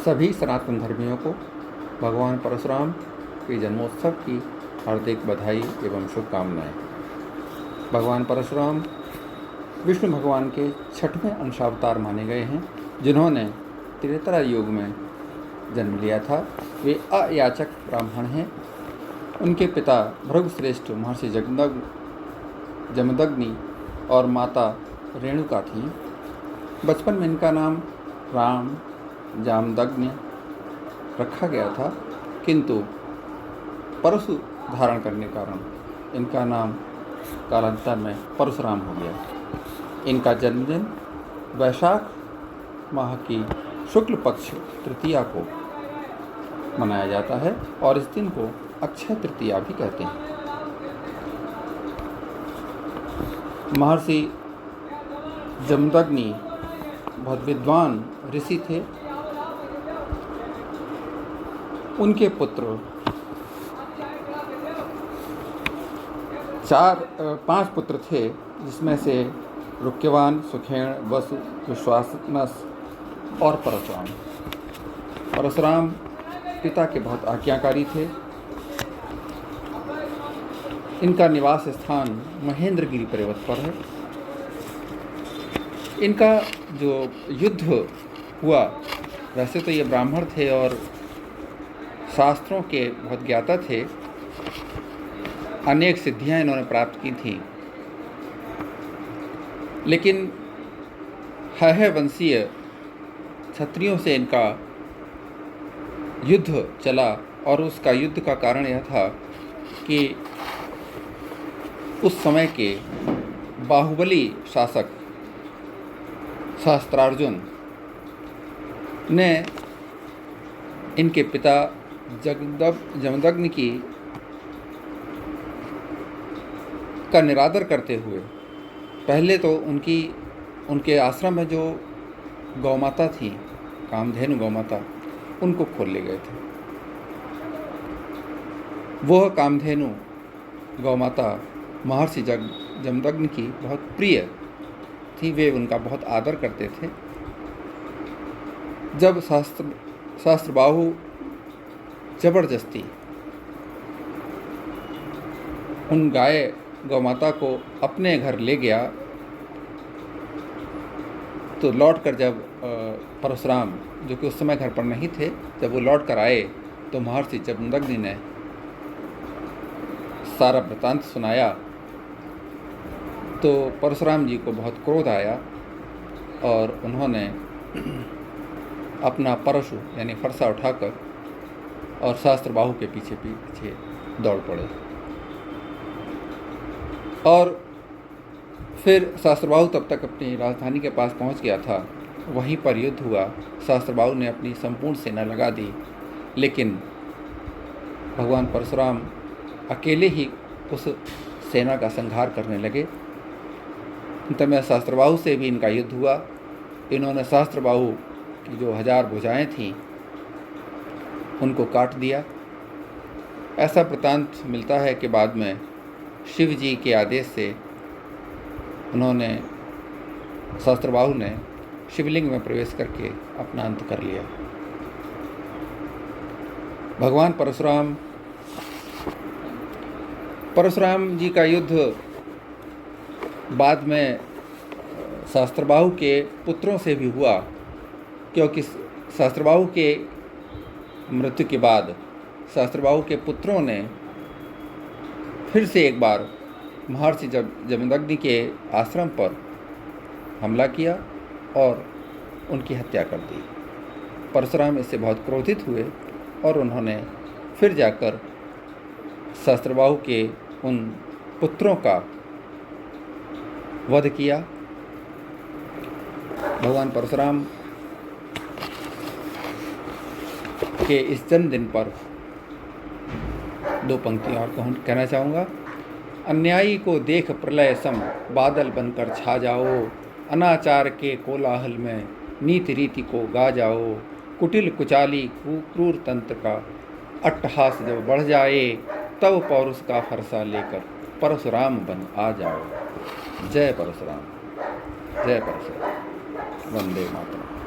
सभी सनातन धर्मियों को भगवान परशुराम के जन्मोत्सव की हार्दिक बधाई एवं शुभकामनाएं। भगवान परशुराम विष्णु भगवान के 6वें अंशावतार माने गए हैं, जिन्होंने त्रेता युग में जन्म लिया था। वे अयाचक ब्राह्मण हैं। उनके पिता भृगुश्रेष्ठ महर्षि जमदग्नि और माता रेणुका थी। बचपन में इनका नाम राम जामदग्नि रखा गया था, किंतु परशु धारण करने के कारण इनका नाम कालांतर में परशुराम हो गया। इनका जन्मदिन वैशाख माह की शुक्ल पक्ष तृतीया को मनाया जाता है और इस दिन को अक्षय तृतीया भी कहते हैं। महर्षि जमदग्नि बहुत विद्वान ऋषि थे। उनके पुत्र 5 पुत्र थे, जिसमें से रुक्यवान, सुखेण, वसु, विश्वासनस और परशुराम। परशुराम पिता के बहुत आज्ञाकारी थे। इनका निवास स्थान महेंद्रगिरी पर्वत पर है। इनका जो युद्ध हुआ, वैसे तो ये ब्राह्मण थे और शास्त्रों के बहुत ज्ञाता थे। अनेक सिद्धियां इन्होंने प्राप्त की थी, लेकिन है वंशीय क्षत्रियों से इनका युद्ध चला और उसका युद्ध का कारण यह था कि उस समय के बाहुबली शासक सहस्त्रार्जुन ने इनके पिता जमदग्नि का निरादर करते हुए पहले तो उनके आश्रम में जो गौमाता थी, कामधेनु गौमाता, उनको खोल ले गए थे। वह कामधेनु गौमाता महर्षि जमदग्नि की बहुत प्रिय थी। वे उनका बहुत आदर करते थे। जब सहस्त्रबाहु जबरदस्ती उन गौमाता को अपने घर ले गया, तो लौटकर जब परशुराम, जो कि उस समय घर पर नहीं थे, जब वो लौट कर आए तो महर्षि जमदग्नि ने सारा वृत्तांत सुनाया। तो परशुराम जी को बहुत क्रोध आया और उन्होंने अपना परशु यानी फरसा उठाकर और सहस्त्रबाहु के पीछे पीछे दौड़ पड़े। और फिर सहस्त्रबाहु तब तक अपनी राजधानी के पास पहुंच गया था। वहीं पर युद्ध हुआ। सहस्त्रबाहु ने अपनी संपूर्ण सेना लगा दी, लेकिन भगवान परशुराम अकेले ही उस सेना का संहार करने लगे। अंत में सहस्त्रबाहु से भी इनका युद्ध हुआ। इन्होंने सहस्त्रबाहु की जो 1000 भुजाएं थीं, उनको काट दिया। ऐसा वृत्तांत मिलता है कि बाद में शिव जी के आदेश से उन्होंने सहस्त्रबाहु ने शिवलिंग में प्रवेश करके अपना अंत कर लिया। भगवान परशुराम जी का युद्ध बाद में सहस्त्रबाहु के पुत्रों से भी हुआ, क्योंकि सहस्त्रबाहु के मृत्यु के बाद सहस्त्रबाहु के पुत्रों ने फिर से एक बार महर्षि जमदग्नि के आश्रम पर हमला किया और उनकी हत्या कर दी। परशुराम इससे बहुत क्रोधित हुए और उन्होंने फिर जाकर सहस्त्रबाहु के उन पुत्रों का वध किया। भगवान परशुराम के इस जन्मदिन पर 2 पंक्तियाँ और कहना चाहूँगा। अन्यायी को देख प्रलय सम बादल बनकर छा जाओ, अनाचार के कोलाहल में नीति रीति को गा जाओ, कुटिल कुचाली क्रूर तंत्र का अट्टहास जब बढ़ जाए, तब पौरुष का फरसा लेकर परशुराम बन आ जाओ। जय परशुराम, जय परशुराम। वंदे मातरम।